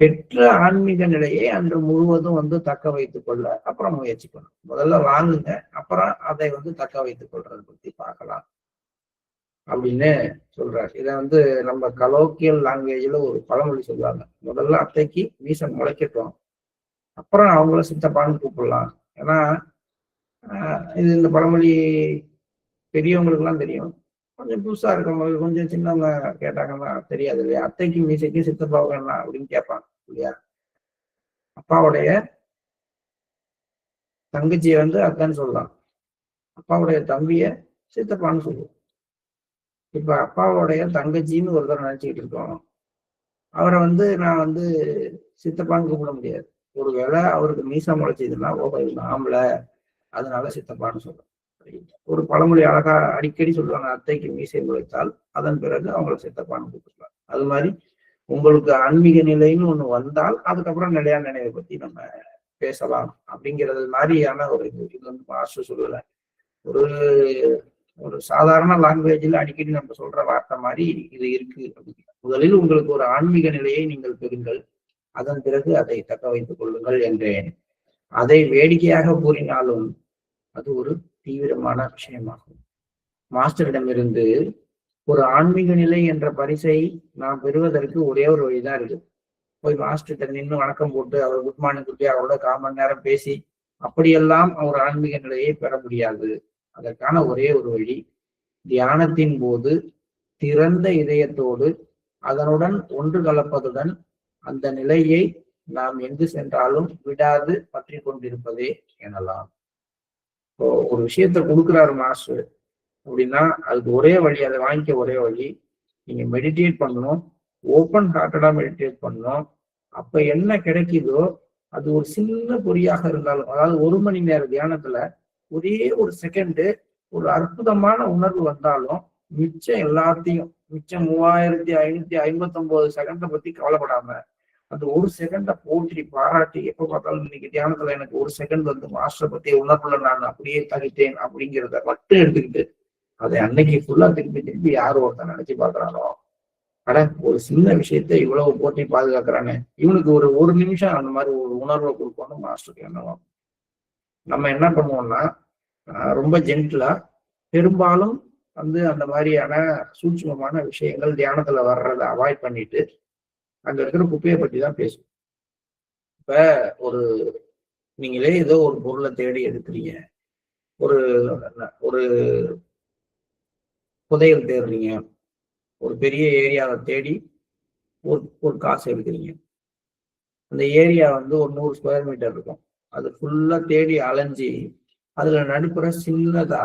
பெற்ற ஆன்மீக நிலையை அன்று முழுவதும் வந்து தக்க வைத்துக் கொள்ள அப்புறம் முயற்சி பண்ணணும். முதல்ல வாங்குங்க, அப்புறம் அதை வந்து தக்க வைத்துக் கொள்றதை பத்தி பார்க்கலாம். அப்படின்னு சொல்றாரு. இதை வந்து நம்ம கலோக்கியல் லாங்குவேஜ்ல ஒரு பழமொழி சொல்லுவாங்க, முதல்ல அத்தைக்கு மீசை முளைக்கட்டும், அப்புறம் அவங்கள சித்தப்பான்னு கூப்பிடலாம். ஏன்னா இது இந்த பழமொழி பெரியவங்களுக்கு எல்லாம் தெரியும், கொஞ்சம் புதுசா இருக்கவங்க கொஞ்சம் சின்னவங்க கேட்டாங்கன்னா தெரியாது இல்லையா. அத்தைக்கு மீசைக்கு சித்தப்பாவுக்கு என்ன அப்படின்னு கேட்பாங்க இல்லையா. அப்பாவுடைய தங்கச்சியை வந்து அத்தான்னு சொல்லலாம், அப்பாவுடைய தம்பிய சித்தப்பான்னு சொல்லுவோம். இப்ப அப்பாவுடைய தங்கச்சின்னு ஒருத்தர் நினைச்சுக்கிட்டு இருக்கோம், அவரை வந்து நான் வந்து சித்தப்பான்னு கூப்பிட முடியாது. ஒருவேளை அவருக்கு மீசா முளைச்சதுன்னா ஓஹோ இவங்க ஆம்பளை அதனால சித்தப்பான்னு சொல்றோம். ஒரு பழமொழி அழகா அடிக்கடி சொல்லுவாங்க, அத்தைக்கு மீசை முளைத்தால் அதன் பிறகு அவங்கள சித்தப்பான்னு கூப்பிடலாம். அது மாதிரி உங்களுக்கு ஆன்மீக நிலைன்னு ஒண்ணு வந்தால் அதுக்கப்புறம் நிலையான நினைவை பத்தி நம்ம பேசலாம் அப்படிங்கிறது மாதிரியான ஒரு இது வந்து மாஸ்டர் சொல்லல. ஒரு ஒரு சாதாரண லாங்குவேஜ்ல அடிக்கடி நம்ம சொல்ற வார்த்தை மாதிரி இது இருக்கு. முதலில் உங்களுக்கு ஒரு ஆன்மீக நிலையை நீங்கள் பெறுங்கள், அதன் பிறகு அதை தக்க வைத்துக் கொள்ளுங்கள் என்றேன். அதை வேடிக்கையாக கூறினாலும் அது ஒரு தீவிரமான விஷயமாகும். மாஸ்டரிடமிருந்து ஒரு ஆன்மீக நிலை என்ற பரிசை நாம் பெறுவதற்கு ஒரே ஒரு வழிதான் இருக்கு. போய் மாஸ்டர்கிட்ட நின்று வணக்கம் போட்டு அவர் குட் மார்னிங் கொடுத்து அவரோட 1/4 மணி நேரம் பேசி அப்படியெல்லாம் ஒரு ஆன்மீக நிலையை பெற முடியாது. அதற்கான ஒரே ஒரு வழி, தியானத்தின் போது திறந்த இதயத்தோடு அதனுடன் ஒன்று கலப்பதுடன் அந்த நிலையை நாம் எங்கு சென்றாலும் விடாது பற்றி கொண்டிருப்பதே எனலாம். இப்போ ஒரு விஷயத்த கொடுக்குறாரு மாஸ்டர் அப்படின்னா அதுக்கு ஒரே வழி, அதை வாங்கிக்க ஒரே வழி, நீங்க மெடிடேட் பண்ணணும், ஓப்பன் ஹார்ட்டடா மெடிடேட் பண்ணணும். அப்ப என்ன கிடைக்குதோ அது ஒரு சின்ன பொறியாக இருந்தாலும், அதாவது 1 மணி நேர தியானத்துல ஒரே ஒரு செகண்டு ஒரு அற்புதமான உணர்வு வந்தாலும் மிச்சம் எல்லாத்தையும், மிச்சம் 3559 செகண்டை பத்தி கவலைப்படாம அந்த ஒரு செகண்டை போற்றி பாராட்டி, எப்ப பார்த்தாலும் இன்னைக்கு தியானத்துல எனக்கு ஒரு செகண்ட் வந்து மாஸ்டரை பத்தி உணர்வுல நான் அப்படியே தகித்தேன் அப்படிங்கிறத மட்டும் எடுத்துக்கிட்டு அதை அன்னைக்கு ஃபுல்லா திருப்பி திருப்பி யார் ஒருத்தன் நினைச்சு பாக்குறானோ, அட ஒரு சின்ன விஷயத்த இவ்வளவு போட்டி பாதுகாக்கிறானே, இவனுக்கு ஒரு நிமிஷம் அந்த மாதிரி ஒரு உணர்வை கொடுக்கணும் மாஸ்டருக்கு என்னவும். நம்ம என்ன பண்ணுவோம்னா ரொம்ப ஜென்டிலா பெரும்பாலும் வந்து அந்த மாதிரியான சூட்சுமமான விஷயங்கள் தியானத்துல வர்றதை அவாய்ட் பண்ணிட்டு அங்க இருக்கிற குப்பையை பற்றி தான் பேசுவோம். இப்ப ஒரு நீங்களே ஏதோ ஒரு பொருளை தேடி எடுக்கிறீங்க, ஒரு ஒரு புதையல் தேடுறீங்க, ஒரு பெரிய ஏரியாவை தேடி ஒரு காசு எடுக்கிறீங்க. அந்த ஏரியா வந்து ஒரு 100 ஸ்கொயர் மீட்டர் இருக்கும். அது ஃபுல்லா தேடி அலைஞ்சி அதுல நடுப்புற சின்னதா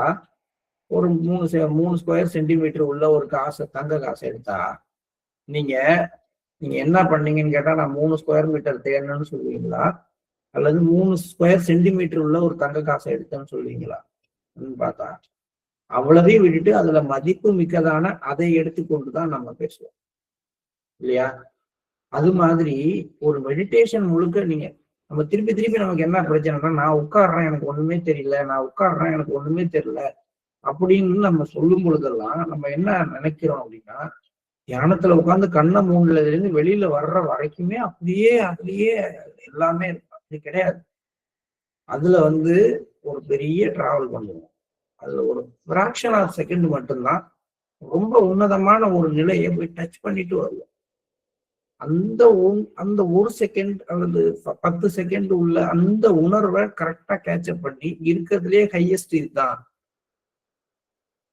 ஒரு 3 ஸ்கொயர் சென்டிமீட்டர் உள்ள ஒரு காசை, தங்க காசை எடுத்தா நீங்க என்ன பண்ணீங்கன்னு கேட்டா நான் 3 ஸ்கொயர் மீட்டர் தேடணும்னு சொல்லுவீங்களா, அல்லது 3 ஸ்கொயர் சென்டிமீட்டர் உள்ள ஒரு தங்க காசை எடுத்தேன்னு சொல்லுவீங்களா? பார்த்தா அவ்வளவையும் விட்டுட்டு அதுல மதிப்பு மிக்கதான அதை எடுத்துக்கொண்டுதான் நம்ம பேசுவோம் இல்லையா. அது மாதிரி ஒரு மெடிடேஷன் முழுக்க நீங்க நம்ம திருப்பி திருப்பி நமக்கு என்ன பிரச்சனைனா, நான் உட்காடுறேன் எனக்கு ஒண்ணுமே தெரியல, நான் உட்காடுறேன் எனக்கு ஒண்ணுமே தெரியல அப்படின்னு நம்ம சொல்லும் பொழுதெல்லாம் நம்ம என்ன நினைக்கிறோம் அப்படின்னா, தியானத்துல உட்காந்து கண்ணை மூணுல இருந்து வெளியில வர்ற வரைக்குமே அப்படியே அதுலயே எல்லாமே அப்படி கிடையாது. அதுல வந்து ஒரு பெரிய டிராவல் பண்ணுவோம். அதுல ஒரு ஃபிராக்ஷன் ஆஃப் செகண்ட் மட்டும்தான் ரொம்ப உன்னதமான ஒரு நிலையை போய் டச் பண்ணிட்டு வருவோம். அந்த ஒரு செகண்ட் அல்லது 10 செகண்ட் உள்ள அந்த உணர்வை கரெக்டா கேட்சப் பண்ணி இருக்கிறதுலயே ஹையஸ்ட் இதுதான்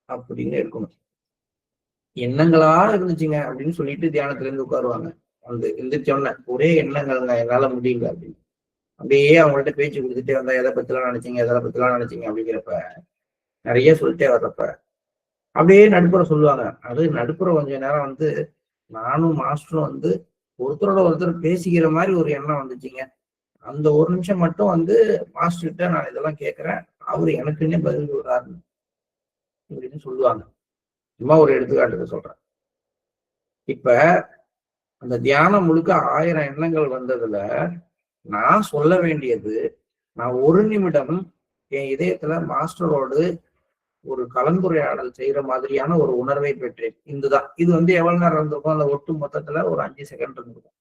அப்படின்னு இருக்கணும். எண்ணங்களா இருந்துச்சுங்க அப்படின்னு சொல்லிட்டு தியானத்துல இருந்து உட்காருவாங்க. வந்து எந்திரிச்சோன்ன ஒரே எண்ணங்கள்ங்க, என்னால முடியல அப்படின்னு அப்படியே அவங்கள்ட்ட பேச்சு கொடுத்துட்டே வந்தா எதை பத்திலாம் நினைச்சீங்க அப்படிங்கிறப்ப நிறைய சொல்லிட்டே வர்றப்ப அப்படியே நடுப்புற சொல்லுவாங்க. அது நடுப்புற கொஞ்ச நேரம் வந்து நானும் மாஸ்டரும் வந்து ஒருத்தரோட ஒருத்தர் பேசிக்கிற மாதிரி ஒரு எண்ணம் வந்துச்சுங்க, அந்த ஒரு நிமிஷம் மட்டும் வந்து மாஸ்டர்கிட்ட நான் இதெல்லாம் கேட்கிறேன், அவரு எனக்குன்னே பதில் சொல்றாரு அப்படின்னு சொல்லுவாங்க. சும்மா ஒரு எடுத்துக்காட்டுக்கு சொல்றேன். இப்ப அந்த தியானம் முழுக்க 1000 எண்ணங்கள் வந்ததுல நான் சொல்ல வேண்டியது, நான் 1 நிமிடம் என் இதயத்துல மாஸ்டரோடு ஒரு கலந்துரையாடல் செய்யற மாதிரியான ஒரு உணர்வை பெற்றேன். இதுதான். இது வந்து எவ்வளவு நேரம் இருந்திருக்கும், அந்த ஒட்டு மொத்தத்துல ஒரு 5 செகண்ட் இருந்திருக்கும்.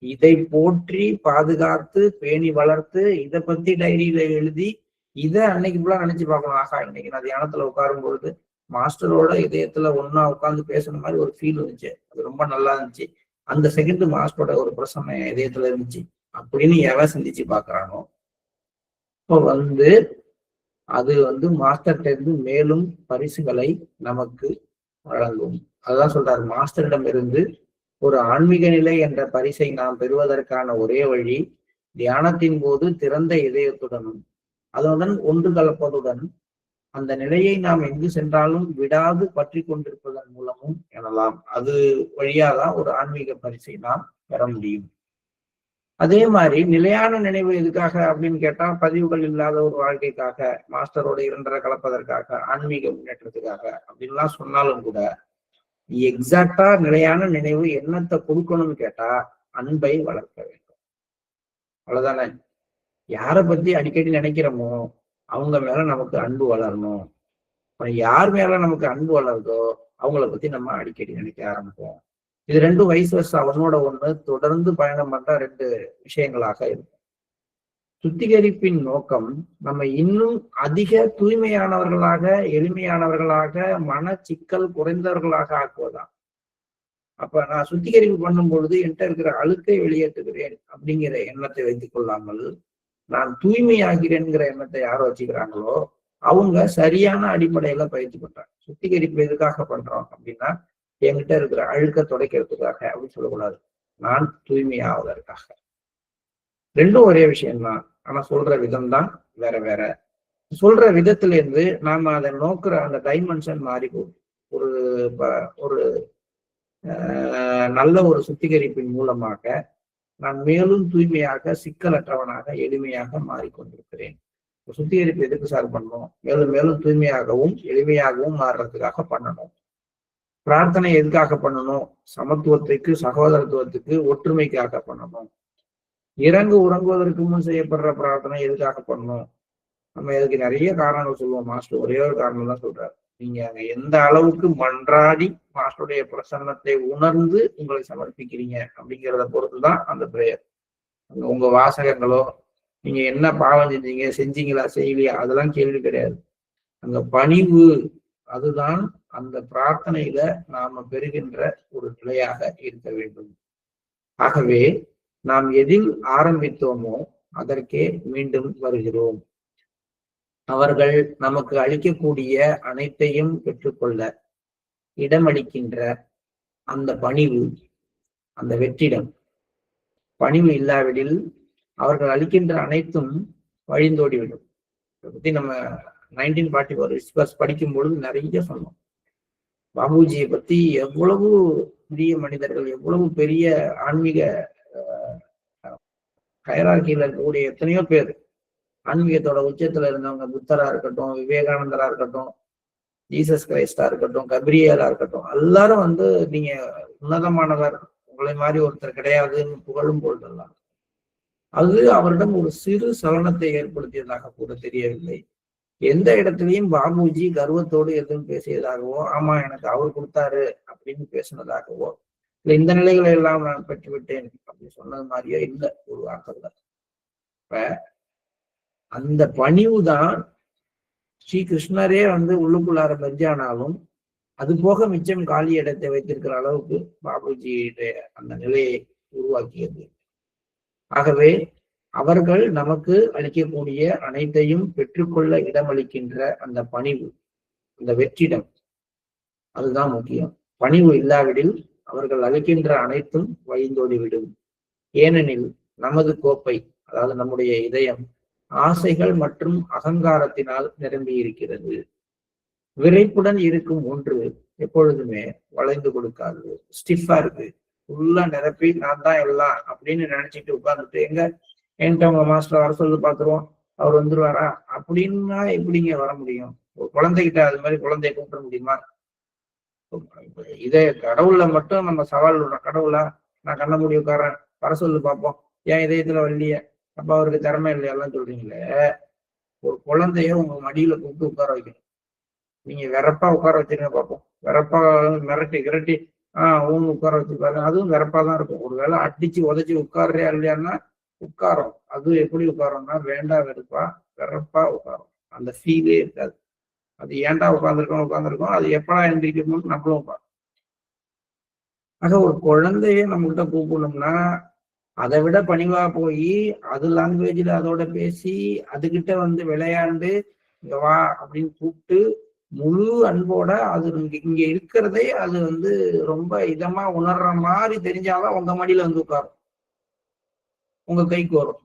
இதை போற்றி பாதுகாத்து பேணி வளர்த்து இதை பத்தி டைரியில எழுதி இதை அன்னைக்கு ஃபுல்லா நினைச்சு பார்க்கணும். ஆகா இன்னைக்கு நான் தியானத்துல உட்காரும் பொழுது மாஸ்டரோட இதயத்துல ஒன்னா உட்காந்து பேசுற மாதிரி ஒரு ஃபீல் இருந்துச்சு. அது ரொம்ப நல்லா இருந்துச்சு. அந்த செகண்ட் மாஸ்டரோட ஒரு பிரசனை இதயத்துல இருந்துச்சு அப்படின்னு எவன் சிந்திச்சு பாக்குறானோ இப்போ அது மாஸ்டர்கிட்ட இருந்து மேலும் பரிசுகளை நமக்கு வழங்கும். அதுதான் சொல்றாரு, மாஸ்டரிடம் இருந்து ஒரு ஆன்மீக நிலை என்ற பரிசை நாம் பெறுவதற்கான ஒரே வழி தியானத்தின் போது திறந்த இதயத்துடனும் அதனுடன் ஒன்று கலப்பதுடன் அந்த நிலையை நாம் எங்கு சென்றாலும் விடாது பற்றி கொண்டிருப்பதன் மூலமும் எனலாம். அது வழியாதான் ஒரு ஆன்மீக பரிசை நாம் பெற முடியும். அதே மாதிரி நிலையான நினைவு எதுக்காக அப்படின்னு கேட்டா, பதிவுகள் இல்லாத ஒரு வாழ்க்கைக்காக, மாஸ்டரோட இரண்டரை கலப்பதற்காக, ஆன்மீக முன்னேற்றத்துக்காக அப்படின்லாம் சொன்னாலும் கூட எக்ஸாக்டா நிலையான நினைவு என்னத்தை கொடுக்கணும்னு கேட்டா அன்பை வளர்க்க வேண்டும். அவ்வளவுதானே. யாரை பத்தி அடிக்கடி நினைக்கிறோமோ அவங்க மேல நமக்கு அன்பு வளரணும். யார் மேல நமக்கு அன்பு வளருதோ அவங்கள பத்தி நம்ம அடிக்கடி நினைக்க ஆரம்பிப்போம். இது ரெண்டும் வயசு வருஷம் அவனோட ஒண்ணு தொடர்ந்து பயணம் பண்ற ரெண்டு விஷயங்களாக இருக்கும். சுத்திகரிப்பின் நோக்கம் நம்ம இன்னும் அதிக தூய்மையானவர்களாக, எளிமையானவர்களாக, மன சிக்கல் குறைந்தவர்களாக ஆக்குவதான். அப்ப நான் சுத்திகரிப்பு பண்ணும் பொழுது என்கிட்ட இருக்கிற அழுக்கை வெளியேற்றுகிறேன் அப்படிங்கிற எண்ணத்தை வைத்துக் கொள்ளாமல் நான் தூய்மையாகிறேன்கிற எண்ணத்தை யாரோ வச்சுக்கிறாங்களோ அவங்க சரியான அடிப்படையில பயிற்சி பண்றாங்க. சுத்திகரிப்பு எதுக்காக பண்றோம் அப்படின்னா என்கிட்ட இருக்கிற அழுக்க துடைக்கிறதுக்காக அப்படின்னு சொல்லக்கூடாது, நான் தூய்மையாவதற்காக. ரெண்டும் ஒரே விஷயம்தான், ஆனா சொல்ற விதம் தான் வேற வேற. சொல்ற விதத்துல இருந்து நாம அதை நோக்குற அந்த டைமென்ஷன் மாறி போகுது. ஒரு நல்ல ஒரு சுத்திகரிப்பின் மூலமாக நான் மேலும் தூய்மையாக, சிக்கலற்றவனாக, எளிமையாக மாறிக்கொண்டிருக்கிறேன். சுத்திகரிப்பு எதுக்கு சார் பண்ணணும்? மேலும் மேலும் தூய்மையாகவும் எளிமையாகவும் மாறுறதுக்காக பண்ணணும். பிரார்த்தனை எதுக்காக பண்ணணும்? சமத்துவத்துக்கு, சகோதரத்துவத்துக்கு, ஒற்றுமைக்காக பண்ணணும். உறங்குவதற்கு முன் செய்யப்படுற பிரார்த்தனை எதுக்காக பண்ணணும்? நம்ம இதுக்கு நிறைய காரணங்கள் சொல்லுவோம். மாஸ்டர் ஒரே ஒரு காரணம் தான் சொல்றாரு, நீங்க அங்க எந்த அளவுக்கு மன்றாடி மாஸ்டருடைய பிரசன்னத்தை உணர்ந்து உங்களை சமர்ப்பிக்கிறீங்க அப்படிங்கிறத பொறுத்துதான் அந்த பிரேயர். உங்க வாசகங்களோ, நீங்க என்ன பாவம் செஞ்சீங்களா செய்யலையா, அதெல்லாம் கேள்வி கிடையாது. அங்க பணிவு, அதுதான் அந்த பிரார்த்தனையில நாம பெறுகின்ற ஒரு நிலையாக இருக்க வேண்டும். ஆகவே நாம் எதில் ஆரம்பித்தோமோ அதற்கே மீண்டும் வருகிறோம். அவர்கள் நமக்கு அளிக்கக்கூடிய அனைத்தையும் பெற்றுக்கொள்ள இடமளிக்கின்ற அந்த பணிவு, அந்த வெற்றிடம். பணிவு இல்லாவிடில் அவர்கள் அளிக்கின்ற அனைத்தும் வழிந்தோடிவிடும். இதை பத்தி நம்ம 1944 படிக்கும் பொழுது நிறைய சொன்னோம். பாபுஜியை பத்தி எவ்வளவு பெரிய மனிதர்கள், எவ்வளவு பெரிய ஆன்மீக ஹைரார்கியில இருக்கக்கூடிய எத்தனையோ பேர், ஆன்மீகத்தோட உச்சத்துல இருந்தவங்க, புத்தரா இருக்கட்டும், விவேகானந்தரா இருக்கட்டும், ஜீசஸ் கிரைஸ்டா இருக்கட்டும், கபிரியலா இருக்கட்டும், எல்லாரும் நீங்க உன்னதமானவர், உங்களை மாதிரி ஒருத்தர் கிடையாதுன்னு புகழும் பொழுதெல்லாம் அது அவரிடம் ஒரு சிறு சலனத்தை ஏற்படுத்தியதாக கூட தெரியவில்லை. எந்த இடத்துலையும் பாபுஜி கர்வத்தோடு எதுவும் பேசியதாகவோ, ஆமா எனக்கு அவர் கொடுத்தாரு அப்படின்னு பேசினதாகவோ, இல்ல இந்த நிலைகளை எல்லாம் நான் பெற்றுவிட்டேன் அப்படின்னு சொன்னது மாதிரியோ இல்லை ஒரு வார்த்தை. இப்ப அந்த பணிவுதான் ஸ்ரீ கிருஷ்ணரே உள்ளுக்குள்ளார பஞ்சானாலும் அது போக மிச்சம் காலி இடத்தை வைத்திருக்கிற அளவுக்கு பாபுஜியுடைய அந்த நிலையை உருவாக்கியது. ஆகவே அவர்கள் நமக்கு அளிக்கக்கூடிய அனைத்தையும் பெற்றுக்கொள்ள இடமளிக்கின்ற அந்த பணிவு, அந்த வெற்றிடம், அதுதான் முக்கியம். பணிவு இல்லாவிடில் அவர்கள் அளிக்கின்ற அனைத்தும் வழிந்தோடிவிடும். ஏனெனில் நமது கோப்பை, அதாவது நம்முடைய இதயம் ஆசைகள் மற்றும் அகங்காரத்தினால் நிரம்பி இருக்கிறது. விரைப்புடன் இருக்கும் ஒன்று எப்பொழுதுமே வளைந்து கொடுக்காது, ஸ்டிஃபா இருக்கு. ஃபுல்லா நிரப்பி நான் தான் எல்லாம் அப்படின்னு நினைச்சிட்டு உட்கார்ந்துட்டு என்கிட்ட உங்க மாஸ்டர் வர சொல்லி பாத்துருவோம், அவர் வந்துருவாரா அப்படின்னா எப்படிங்க வர முடியும்? ஒரு குழந்தைகிட்ட அது மாதிரி குழந்தைய கூப்பிட முடியுமா? இதே கடவுள்ல மட்டும் நம்ம சவால் விடுறோம். கடவுளா நான் கண்ண மூடி உட்காரேன், வர சொல்லு பார்ப்போம், ஏன் இதயத்துல வரலையே, அப்ப அவருக்கு திறமை இல்லையெல்லாம் சொல்றீங்களே. ஒரு குழந்தைய உங்க மடியில கூப்பிட்டு உட்கார வைக்கணும். நீங்க வெறப்பா உட்கார வச்சிருங்க பார்ப்போம். வெறப்பா மிரட்டி ஊன்னு உட்கார வச்சு பாருங்க, அதுவும் வெறப்பா தான் இருக்கும். ஒருவேளை அடிச்சு உதச்சி உட்கார்றியா இல்லையான்னா உட்காரும். அது எப்படி உட்காரோம்னா வேண்டா வெறுப்பா வெறப்பா உட்காரும். அந்த ஃபீலே இருக்காது. அது ஏன்டா உட்காந்துருக்கோம் அது எப்படா எந்திரிக்கணும்னு நம்மளும் ஆக ஒரு குழந்தைய நம்ம கிட்ட கூப்பிடணும்னா அதை விட பணிவா போய் அது லாங்குவேஜ்ல அதோட பேசி அதுகிட்ட வந்து விளையாண்டு இங்க வா அப்படின்னு கூப்பிட்டு முழு அன்போட அது இங்க இருக்கிறதே அது வந்து ரொம்ப இதமா உணர்ற மாதிரி தெரிஞ்சாதான் உங்க மடியில வந்து உட்காரும், உங்க கைக்கு வரும்.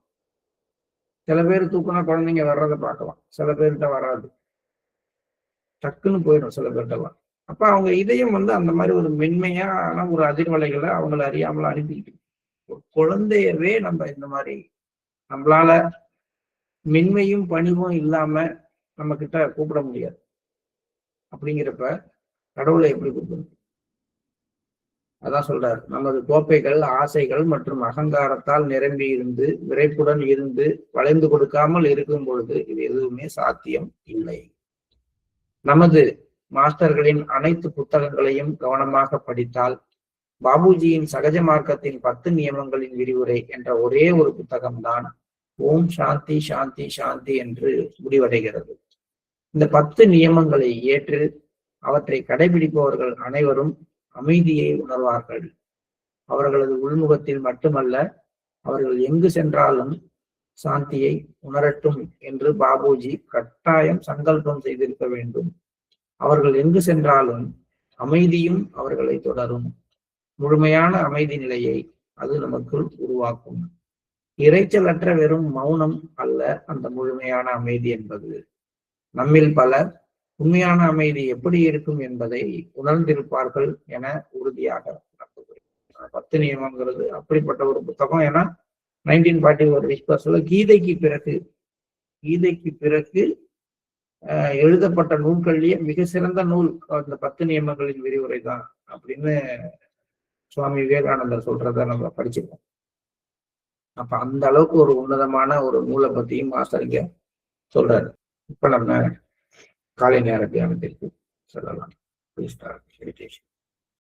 சில பேர் தூக்குனா குழந்தைங்க வர்றதை பார்க்கலாம், சில பேர்கிட்ட வராது, டக்குன்னு போயிடும் சில பேர்கிட்டலாம். அப்ப அவங்க இதயம் வந்து அந்த மாதிரி ஒரு மென்மையான ஒரு அதிர்வலைகளை அவங்களை அறியாமல அனுப்பிக்கிட்டு ஒரு குழந்தையவே நம்ம இந்த மாதிரி நம்மளால மென்மையும் பணிவும் இல்லாம நம்ம கிட்ட கூப்பிட முடியாது. அப்படிங்கிறப்ப கடவுளை எப்படி கூப்பிடணும்? அதான் சொல்றாரு, நமது கோப்பைகள் ஆசைகள் மற்றும் அகங்காரத்தால் நிரம்பி இருந்து விரைப்புடன் இருந்து வளைந்து கொடுக்காமல் இருக்கும் பொழுது இது எதுவுமே சாத்தியம் இல்லை. நமது மாஸ்டர்களின் அனைத்து புத்தகங்களையும் கவனமாக படித்தால் பாபுஜியின் சகஜ மார்க்கத்தின் 10 நியமங்களின் விரிவுரை என்ற ஒரே ஒரு புத்தகம்தான் ஓம் சாந்தி சாந்தி சாந்தி என்று முடிவடைகிறது. இந்த 10 நியமங்களை ஏற்று அவற்றை கடைபிடிப்பவர்கள் அனைவரும் அமைதியை உணர்வார்கள். அவர்களது உள்முகத்தில் மட்டுமல்ல, அவர்கள் எங்கு சென்றாலும் சாந்தியை உணரட்டும் என்று பாபுஜி கட்டாயம் சங்கல்பம் செய்திருக்க வேண்டும். அவர்கள் எங்கு சென்றாலும் அமைதியும் அவர்களை தொடரும். முழுமையான அமைதி நிலையை அது நமக்குள் உருவாக்கும். இறைச்சலற்ற வெறும் மௌனம் அல்ல அந்த முழுமையான அமைதி என்பது. நம்மில் பலர் உண்மையான அமைதி எப்படி இருக்கும் என்பதை உணர்ந்திருப்பார்கள் என உறுதியாக நம்புகிறேன். 10 நியமங்கிறது அப்படிப்பட்ட ஒரு புத்தகம். ஏன்னா 1941 விஸ்வாசல கீதைக்கு பிறகு எழுதப்பட்ட நூல்கள்லயே மிக சிறந்த நூல் அந்த 10 நியமங்களின் விரிவுரை தான் அப்படின்னு சுவாமி விவேகானந்தர் சொல்றத நம்ம படிச்சிருக்கோம். அப்ப அந்த அளவுக்கு ஒரு உன்னதமான ஒரு நூலை பத்தியும் மாஸ்டர் இங்க சொல்றாரு. இப்ப நம்ம காலை நேர தியானத்திற்கு செல்லலாம்.